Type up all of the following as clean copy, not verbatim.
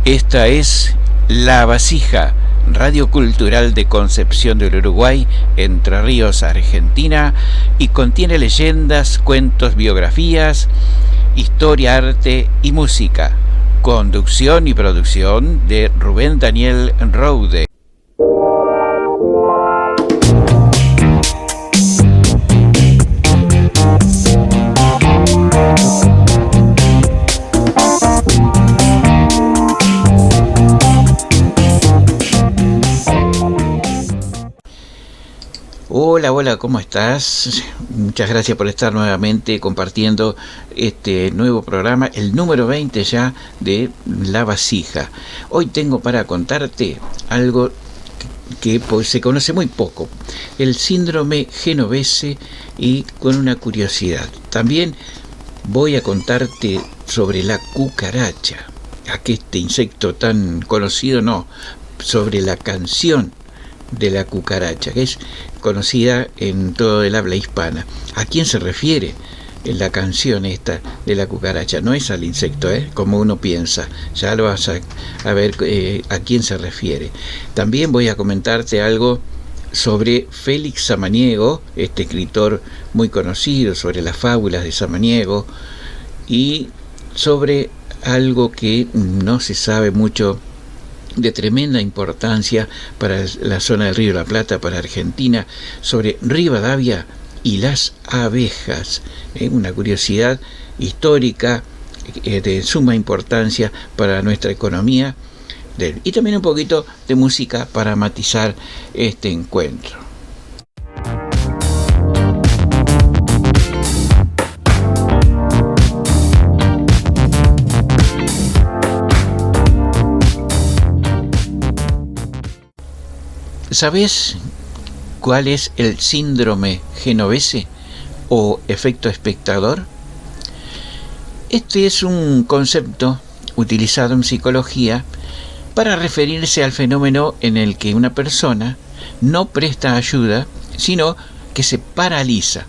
Esta es La Vasija, Radio Cultural de Concepción del Uruguay, Entre Ríos, Argentina, y contiene leyendas, cuentos, biografías, historia, arte y música. Conducción y producción de Rubén Daniel Roude. Hola, ¿cómo estás? Muchas gracias por estar nuevamente compartiendo este nuevo programa, el número 20 ya de La Vasija. Hoy tengo para contarte algo que pues, se conoce muy poco, el síndrome genovese, y con una curiosidad. También voy a contarte sobre la cucaracha, este insecto tan conocido, sobre la canción de la cucaracha, que es conocida en todo el habla hispana. ¿A quién se refiere en la canción esta de la cucaracha? No es al insecto, como uno piensa. Ya lo vas a ver a quién se refiere. También voy a comentarte algo sobre Félix Samaniego, este escritor muy conocido sobre las fábulas de Samaniego, y sobre algo que no se sabe mucho, de tremenda importancia para la zona del Río de la Plata, para Argentina, sobre Rivadavia y las abejas. Una curiosidad histórica de suma importancia para nuestra economía, y también un poquito de música para matizar este encuentro. ¿Sabes cuál es el síndrome genovese o efecto espectador? Este es un concepto utilizado en psicología para referirse al fenómeno en el que una persona no presta ayuda, sino que se paraliza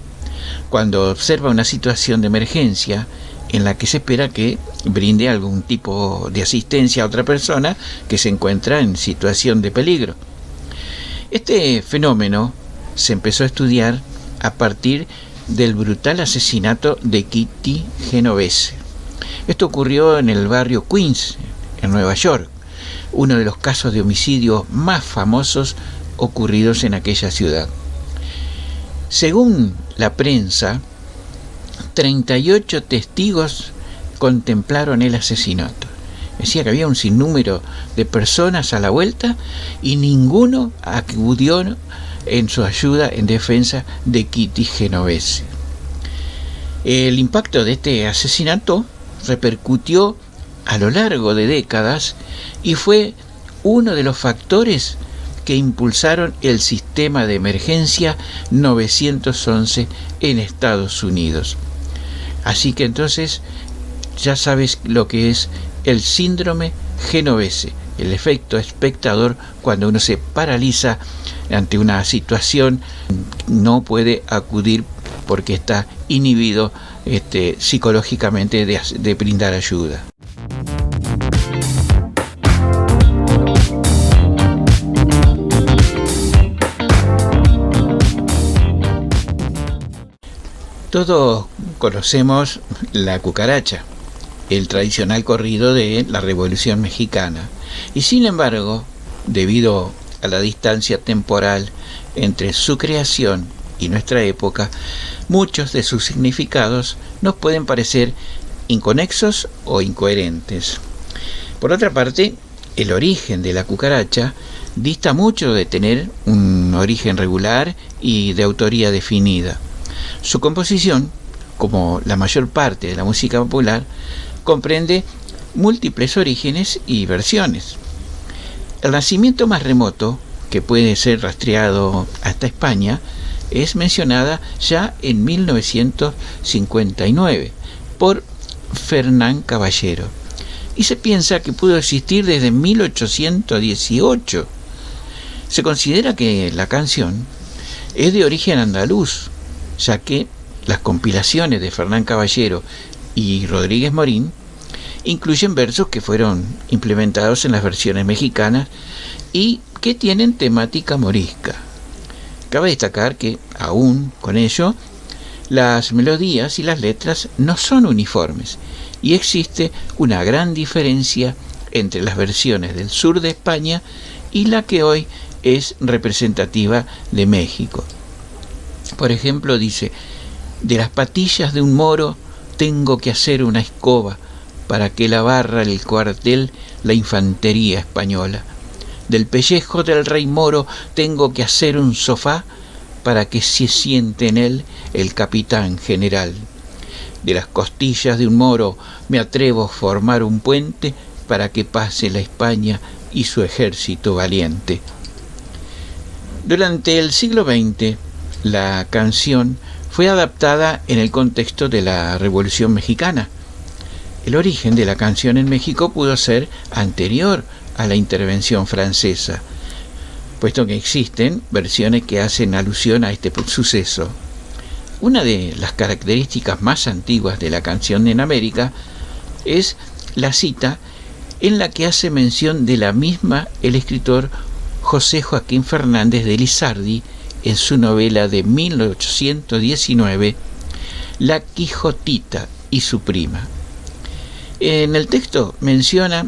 cuando observa una situación de emergencia en la que se espera que brinde algún tipo de asistencia a otra persona que se encuentra en situación de peligro. Este fenómeno se empezó a estudiar a partir del brutal asesinato de Kitty Genovese. Esto ocurrió en el barrio Queens, en Nueva York, uno de los casos de homicidio más famosos ocurridos en aquella ciudad. Según la prensa, 38 testigos contemplaron el asesinato. Decía que había un sinnúmero de personas a la vuelta y ninguno acudió en su ayuda en defensa de Kitty Genovese. El impacto de este asesinato repercutió a lo largo de décadas y fue uno de los factores que impulsaron el sistema de emergencia 911 en Estados Unidos. Así que entonces ya sabes lo que es el síndrome genovese, el efecto espectador, cuando uno se paraliza ante una situación, no puede acudir porque está inhibido psicológicamente de brindar ayuda. Todos conocemos la cucaracha, el tradicional corrido de la Revolución Mexicana, y sin embargo, debido a la distancia temporal entre su creación y nuestra época, muchos de sus significados nos pueden parecer inconexos o incoherentes. Por otra parte, el origen de la cucaracha dista mucho de tener un origen regular y de autoría definida. Su composición, como la mayor parte de la música popular, comprende múltiples orígenes y versiones. El nacimiento más remoto, que puede ser rastreado hasta España, es mencionada ya en 1959 por Fernán Caballero, y se piensa que pudo existir desde 1818. Se considera que la canción es de origen andaluz, ya que las compilaciones de Fernán Caballero y Rodríguez Morín incluyen versos que fueron implementados en las versiones mexicanas y que tienen temática morisca. Cabe destacar que, aún con ello, las melodías y las letras no son uniformes y existe una gran diferencia entre las versiones del sur de España y la que hoy es representativa de México. Por ejemplo, dice: de las patillas de un moro tengo que hacer una escoba para que la barra el cuartel la infantería española. Del pellejo del rey moro tengo que hacer un sofá para que se siente en él el capitán general. De las costillas de un moro me atrevo a formar un puente para que pase la España y su ejército valiente. Durante el siglo XX, la canción fue adaptada en el contexto de la Revolución Mexicana. El origen de la canción en México pudo ser anterior a la intervención francesa, puesto que existen versiones que hacen alusión a este suceso. Una de las características más antiguas de la canción en América es la cita en la que hace mención de la misma el escritor José Joaquín Fernández de Lizardi en su novela de 1819, La Quijotita y su prima. En el texto menciona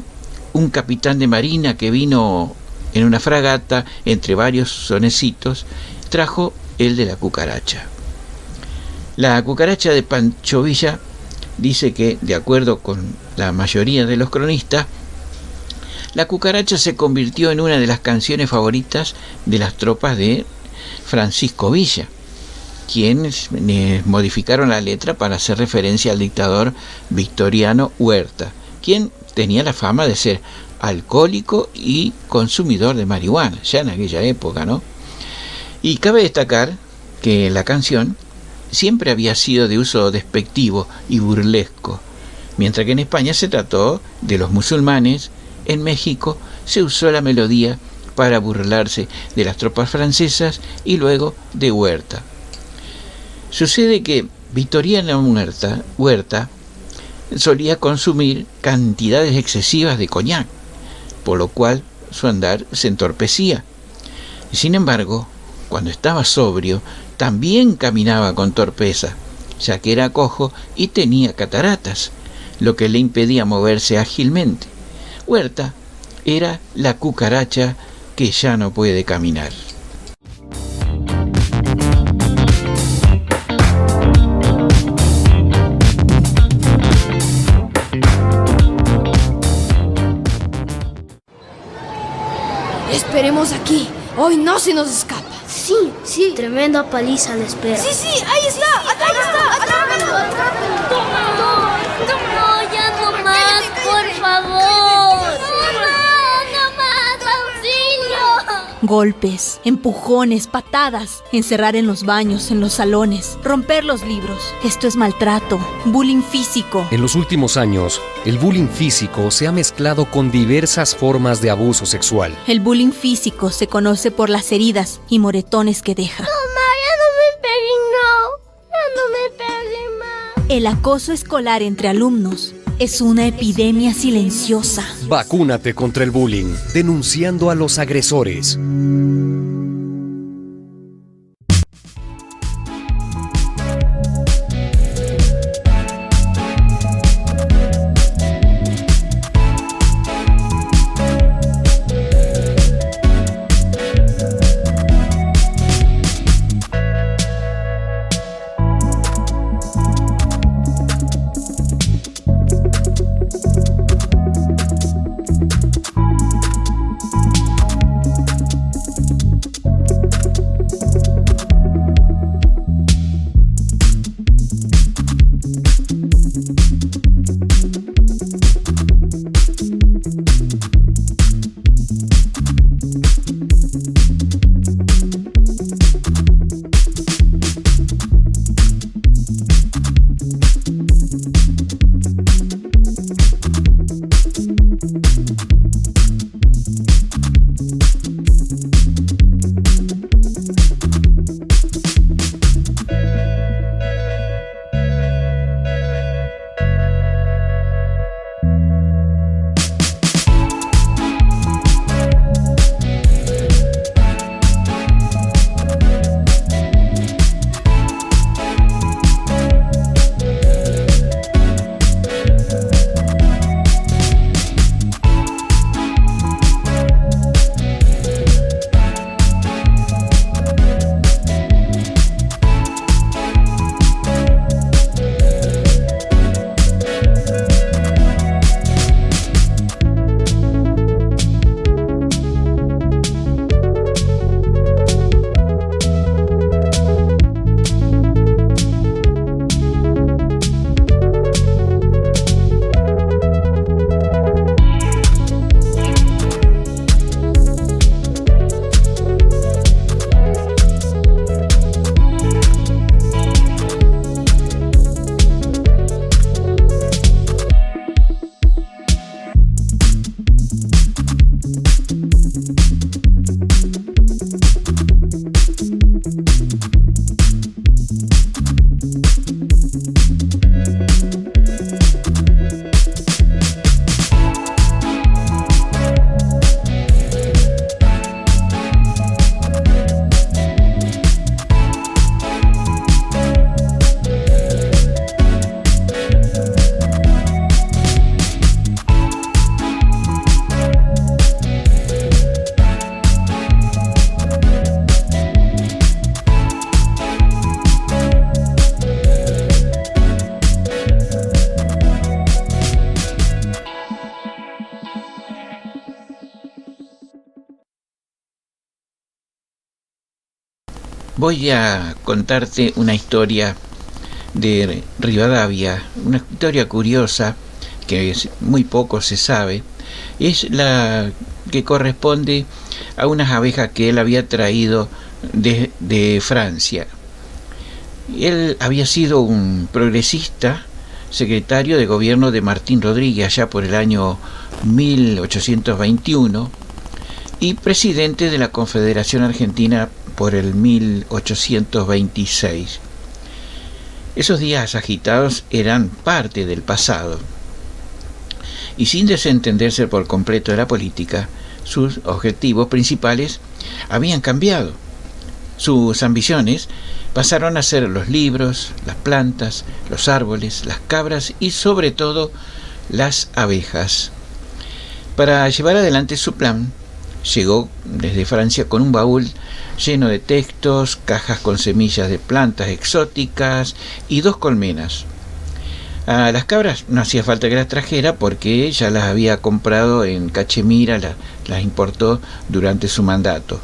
un capitán de marina que vino en una fragata, entre varios sonecitos, trajo el de la cucaracha. La cucaracha de Pancho Villa dice que, de acuerdo con la mayoría de los cronistas, la cucaracha se convirtió en una de las canciones favoritas de las tropas de Francisco Villa, quienes modificaron la letra para hacer referencia al dictador Victoriano Huerta, quien tenía la fama de ser alcohólico y consumidor de marihuana, ya en aquella época, ¿no? Y cabe destacar que la canción siempre había sido de uso despectivo y burlesco. Mientras que en España se trató de los musulmanes, en México se usó la melodía para burlarse de las tropas francesas y luego de Huerta. Sucede que Victoriano Huerta solía consumir cantidades excesivas de coñac, por lo cual su andar se entorpecía. Sin embargo, cuando estaba sobrio, también caminaba con torpeza, ya que era cojo y tenía cataratas, lo que le impedía moverse ágilmente. Huerta era la cucaracha que ya no puede caminar. Esperemos aquí. Hoy no se nos escapa. Sí. Tremenda paliza la espera. Sí, ahí está. Acá está. No, ya no más, por favor. No más, auxilio. Golpes, empujones, patadas, encerrar en los baños, en los salones, romper los libros. Esto es maltrato, bullying físico. En los últimos años, el bullying físico se ha mezclado con diversas formas de abuso sexual. El bullying físico se conoce por las heridas y moretones que deja. Mamá, ya no me peguen más. El acoso escolar entre alumnos es una epidemia silenciosa. Vacúnate contra el bullying, denunciando a los agresores. voy a contarte una historia de Rivadavia, una historia curiosa que muy poco se sabe. Es la que corresponde a unas abejas que él había traído de Francia. Él había sido un progresista, secretario de gobierno de Martín Rodríguez allá por el año 1821 y presidente de la Confederación Argentina por el 1826. Esos días agitados eran parte del pasado, y sin desentenderse por completo de la política, sus objetivos principales habían cambiado. Sus ambiciones pasaron a ser los libros, las plantas, los árboles, las cabras y sobre todo las abejas. Para llevar adelante su plan, llegó desde Francia con un baúl lleno de textos, cajas con semillas de plantas exóticas y 2 colmenas. A las cabras no hacía falta que las trajera porque ya las había comprado en Cachemira, las importó durante su mandato.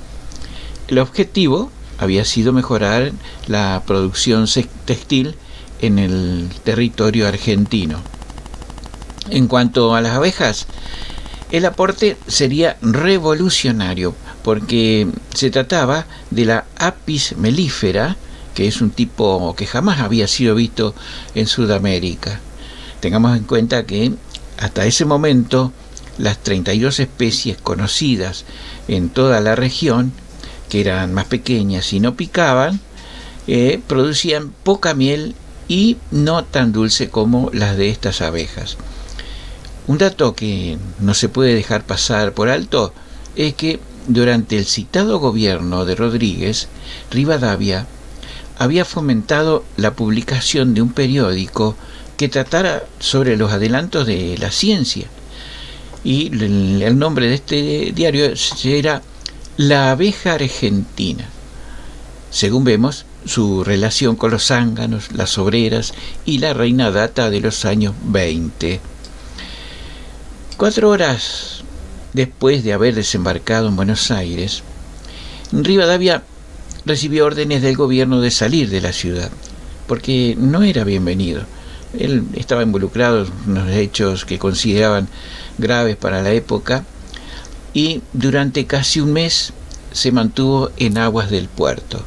El objetivo había sido mejorar la producción textil en el territorio argentino. En cuanto a las abejas, el aporte sería revolucionario porque se trataba de la Apis mellifera, que es un tipo que jamás había sido visto en Sudamérica. Tengamos en cuenta que hasta ese momento las 32 especies conocidas en toda la región, que eran más pequeñas y no picaban, producían poca miel y no tan dulce como las de estas abejas. Un dato que no se puede dejar pasar por alto es que durante el citado gobierno de Rodríguez, Rivadavia había fomentado la publicación de un periódico que tratara sobre los adelantos de la ciencia. Y el nombre de este diario era La Abeja Argentina. Según vemos, su relación con los zánganos, las obreras y la reina data de los años 20. 4 horas después de haber desembarcado en Buenos Aires, Rivadavia recibió órdenes del gobierno de salir de la ciudad, porque no era bienvenido. Él estaba involucrado en unos hechos que consideraban graves para la época, y durante casi un mes se mantuvo en aguas del puerto.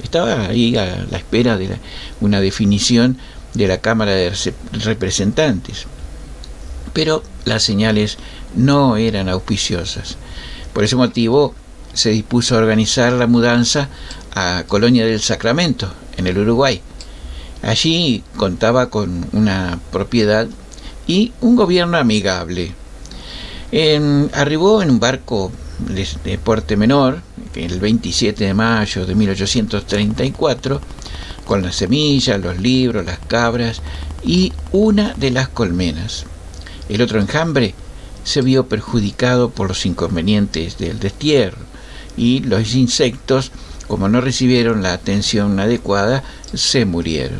Estaba ahí a la espera de una definición de la Cámara de Representantes. Pero las señales no eran auspiciosas. Por ese motivo se dispuso a organizar la mudanza a Colonia del Sacramento, en el Uruguay. Allí contaba con una propiedad y un gobierno amigable. Arribó en un barco de porte menor, el 27 de mayo de 1834, con las semillas, los libros, las cabras y una de las colmenas. El otro enjambre se vio perjudicado por los inconvenientes del destierro, y los insectos, como no recibieron la atención adecuada, se murieron.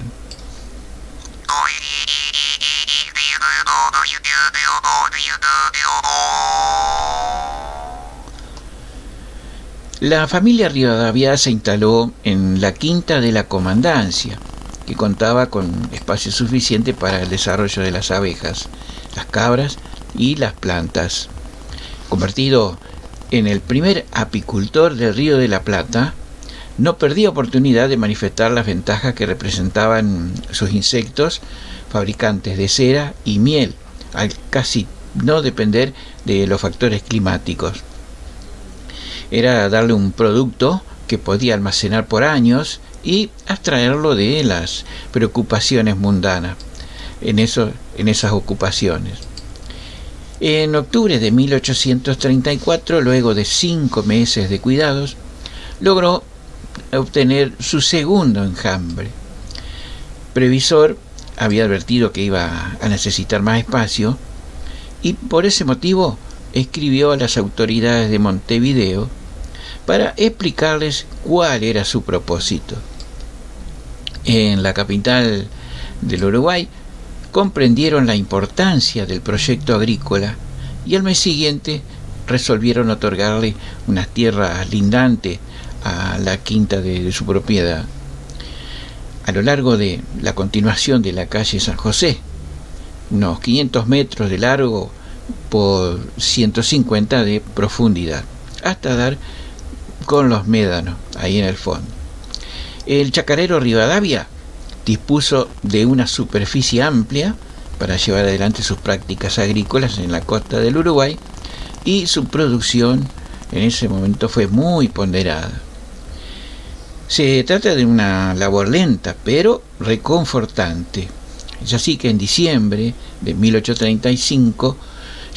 La familia Rivadavia se instaló en la quinta de la comandancia, que contaba con espacio suficiente para el desarrollo de las abejas, las cabras y las plantas. Convertido en el primer apicultor del Río de la Plata, no perdía oportunidad de manifestar las ventajas que representaban sus insectos, fabricantes de cera y miel, al casi no depender de los factores climáticos. Era darle un producto que podía almacenar por años y abstraerlo de las preocupaciones mundanas en esas ocupaciones. En octubre de 1834, luego de 5 meses de cuidados, logró obtener su segundo enjambre. Previsor había advertido que iba a necesitar más espacio y por ese motivo escribió a las autoridades de Montevideo para explicarles cuál era su propósito. En la capital del Uruguay comprendieron la importancia del proyecto agrícola y al mes siguiente resolvieron otorgarle unas tierras lindantes a la quinta de su propiedad. A lo largo de la continuación de la calle San José, unos 500 metros de largo por 150 de profundidad, hasta dar con los médanos, ahí en el fondo. El chacarero Rivadavia dispuso de una superficie amplia para llevar adelante sus prácticas agrícolas en la costa del Uruguay, y su producción en ese momento fue muy ponderada. Se trata de una labor lenta, pero reconfortante. Es así que en diciembre de 1835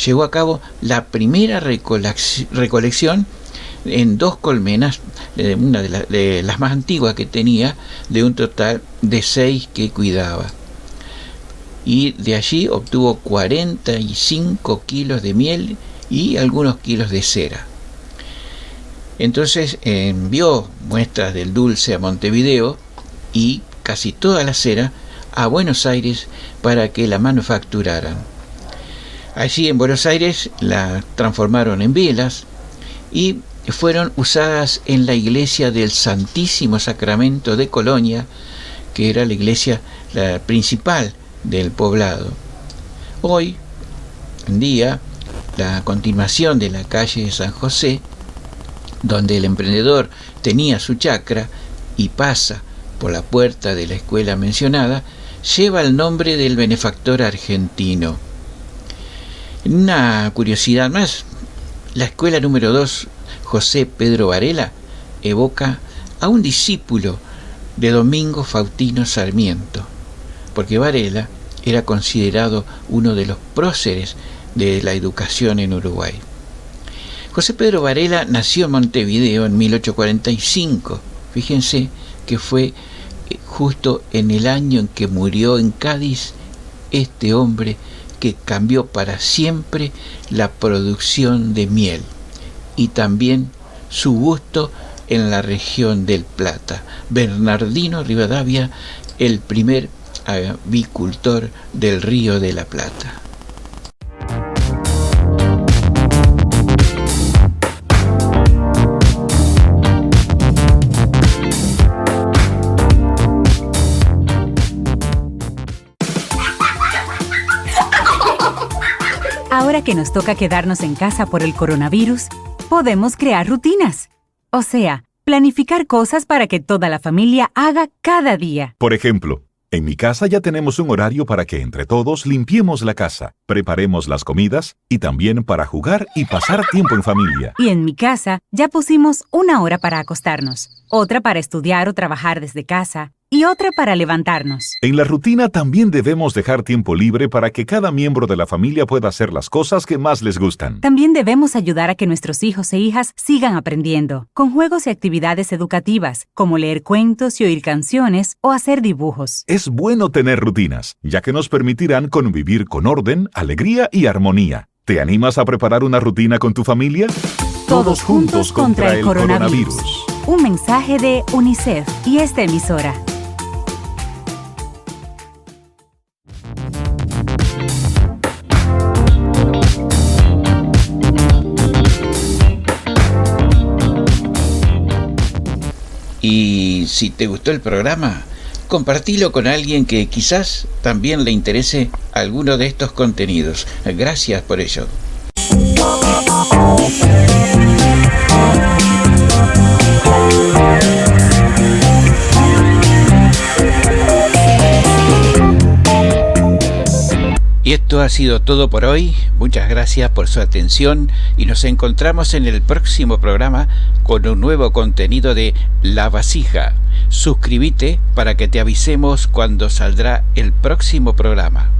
llevó a cabo la primera recolección en 2 colmenas, una de las más antiguas que tenía, de un total de 6 que cuidaba. Y de allí obtuvo 45 kilos de miel y algunos kilos de cera. Entonces envió muestras del dulce a Montevideo y casi toda la cera a Buenos Aires para que la manufacturaran. Allí en Buenos Aires la transformaron en velas y fueron usadas en la iglesia del Santísimo Sacramento de Colonia, que era la iglesia principal del poblado. Hoy en día, la continuación de la calle de San José, donde el emprendedor tenía su chacra y pasa por la puerta de la escuela mencionada, lleva el nombre del benefactor argentino. Una curiosidad más, la escuela número 2, José Pedro Varela, evoca a un discípulo de Domingo Faustino Sarmiento, porque Varela era considerado uno de los próceres de la educación en Uruguay. José Pedro Varela nació en Montevideo en 1845. Fíjense que fue justo en el año en que murió en Cádiz este hombre que cambió para siempre la producción de miel y también su gusto en la región del Plata. Bernardino Rivadavia, el primer avicultor del Río de la Plata. Ahora que nos toca quedarnos en casa por el coronavirus, podemos crear rutinas. O sea, planificar cosas para que toda la familia haga cada día. Por ejemplo, en mi casa ya tenemos un horario para que entre todos limpiemos la casa, preparemos las comidas y también para jugar y pasar tiempo en familia. Y en mi casa ya pusimos 1 hora para acostarnos, otra para estudiar o trabajar desde casa y otra para levantarnos. En la rutina también debemos dejar tiempo libre para que cada miembro de la familia pueda hacer las cosas que más les gustan. También debemos ayudar a que nuestros hijos e hijas sigan aprendiendo, con juegos y actividades educativas, como leer cuentos y oír canciones o hacer dibujos. Es bueno tener rutinas, ya que nos permitirán convivir con orden, alegría y armonía. ¿Te animas a preparar una rutina con tu familia? Todos juntos contra el coronavirus. Un mensaje de UNICEF y esta emisora. Y si te gustó el programa, compartilo con alguien que quizás también le interese alguno de estos contenidos. Gracias por ello. Y esto ha sido todo por hoy. Muchas gracias por su atención y nos encontramos en el próximo programa con un nuevo contenido de La Vasija. Suscríbete para que te avisemos cuando saldrá el próximo programa.